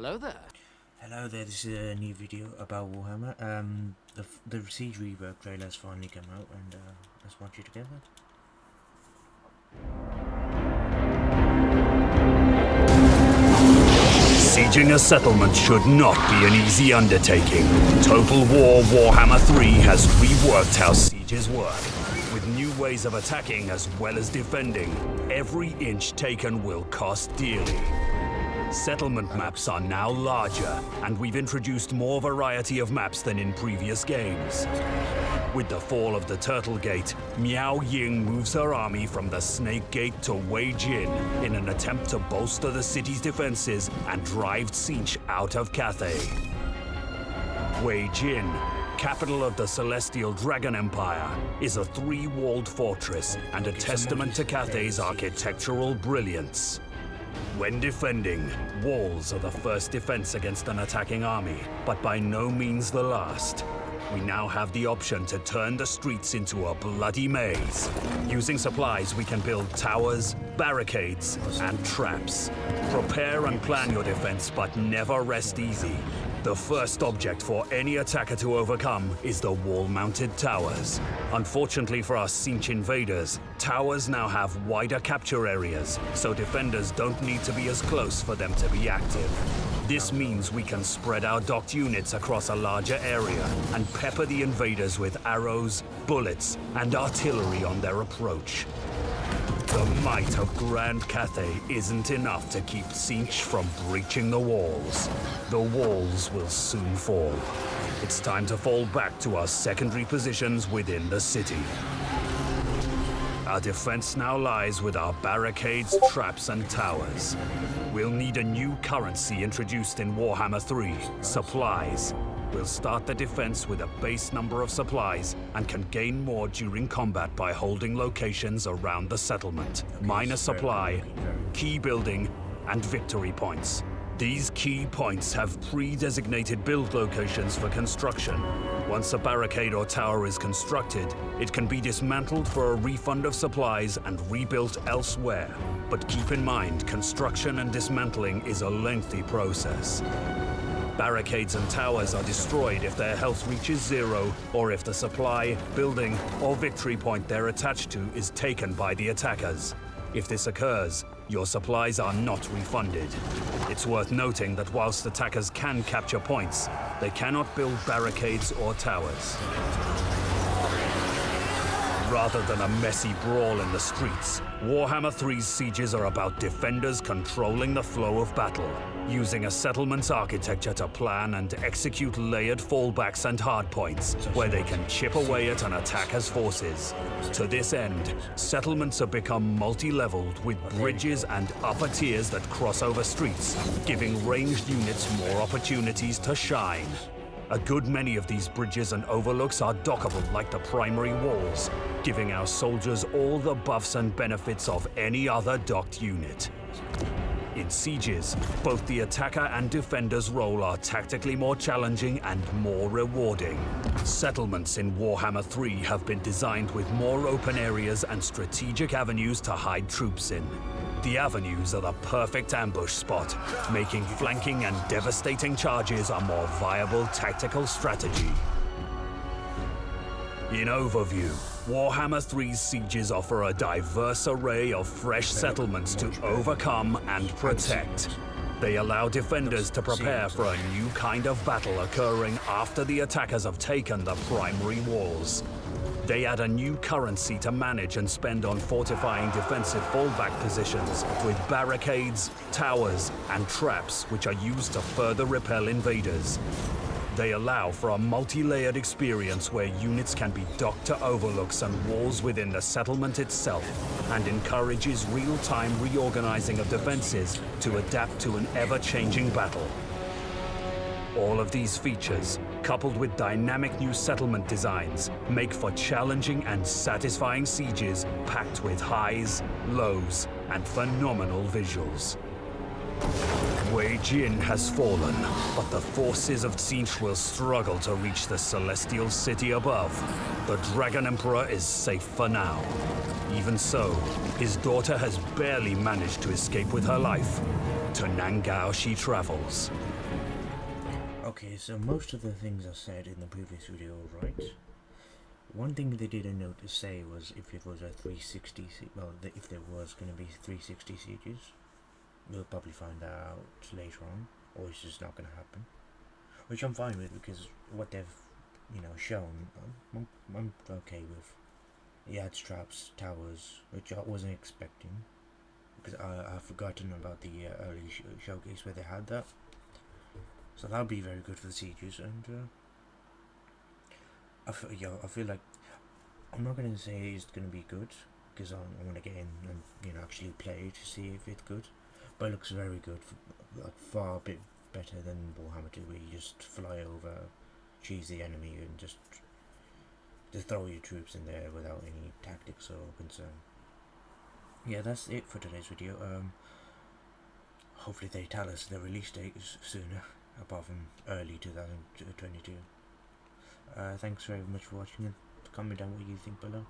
Hello there. Hello there, this is a new video about Warhammer. The Siege REWORK trailer has finally come out, and let's watch it together. Sieging a settlement should not be an easy undertaking. Total War Warhammer 3 has reworked how sieges work. With new ways of attacking as well as defending, every inch taken will cost dearly. Settlement maps are now larger, and we've introduced more variety of maps than in previous games. With the fall of the Turtle Gate, Miao Ying moves her army from the Snake Gate to Wei Jin in an attempt to bolster the city's defenses and drive Tzeentch out of Cathay. Wei Jin, capital of the Celestial Dragon Empire, is a three-walled fortress and a testament to Cathay's architectural brilliance. When defending, walls are the first defense against an attacking army, but by no means the last. We now have the option to turn the streets into a bloody maze. Using supplies, we can build towers, barricades, and traps. Prepare and plan your defense, but never rest easy. The first object for any attacker to overcome is the wall-mounted towers. Unfortunately for us Tzeentch invaders, towers now have wider capture areas, so defenders don't need to be as close for them to be active. This means we can spread our docked units across a larger area and pepper the invaders with arrows, bullets, and artillery on their approach. The might of Grand Cathay isn't enough to keep Tzeentch from breaching the walls. The walls will soon fall. It's time to fall back to our secondary positions within the city. Our defense now lies with our barricades, traps, and towers. We'll need a new currency introduced in Warhammer 3, supplies. We'll start the defense with a base number of supplies and can gain more during combat by holding locations around the settlement. Minor supply, key building, and victory points. These key points have pre-designated build locations for construction. Once a barricade or tower is constructed, it can be dismantled for a refund of supplies and rebuilt elsewhere. But keep in mind, construction and dismantling is a lengthy process. Barricades and towers are destroyed if their health reaches zero, or if the supply, building, or victory point they're attached to is taken by the attackers. If this occurs, your supplies are not refunded. It's worth noting that whilst attackers can capture points, they cannot build barricades or towers. Rather than a messy brawl in the streets, Warhammer 3's sieges are about defenders controlling the flow of battle, using a settlement's architecture to plan and execute layered fallbacks and hardpoints, where they can chip away at an attacker's forces. To this end, settlements have become multi-leveled with bridges and upper tiers that cross over streets, giving ranged units more opportunities to shine. A good many of these bridges and overlooks are dockable like the primary walls, giving our soldiers all the buffs and benefits of any other docked unit. In sieges, both the attacker and defender's role are tactically more challenging and more rewarding. Settlements in Warhammer 3 have been designed with more open areas and strategic avenues to hide troops in. The avenues are the perfect ambush spot, making flanking and devastating charges a more viable tactical strategy. In overview, Warhammer 3's sieges offer a diverse array of fresh settlements to overcome and protect. They allow defenders to prepare for a new kind of battle occurring after the attackers have taken the primary walls. They add a new currency to manage and spend on fortifying defensive fallback positions with barricades, towers, and traps which are used to further repel invaders. They allow for a multi-layered experience where units can be docked to overlooks and walls within the settlement itself, and encourages real-time reorganizing of defenses to adapt to an ever-changing battle. All of these features, coupled with dynamic new settlement designs, make for challenging and satisfying sieges packed with highs, lows, and phenomenal visuals. Wei Jin has fallen, but the forces of Tzeentch will struggle to reach the celestial city above. The Dragon Emperor is safe for now. Even so, his daughter has barely managed to escape with her life. To Nangao she travels. Okay, so most of the things I said in the previous video were right. One thing they didn't note to say was if it was a 360, well, if there was going to be 360 sieges. We'll probably find out later on, or it's just not going to happen. Which I'm fine with, because what they've, shown, I'm okay with. It adds traps, towers, which I wasn't expecting, because I've forgotten about the early showcase where they had that. So that'll be very good for the sieges, and I feel like I'm not going to say it's going to be good, because I want to get in and actually play to see if it's good. But it looks very good, like far a bit better than Warhammer 2, where you just fly over, cheese the enemy, and just throw your troops in there without any tactics or concern. Yeah, that's it for today's video. Hopefully they tell us the release date is sooner, apart from early 2022. Thanks very much for watching, and comment down what you think below.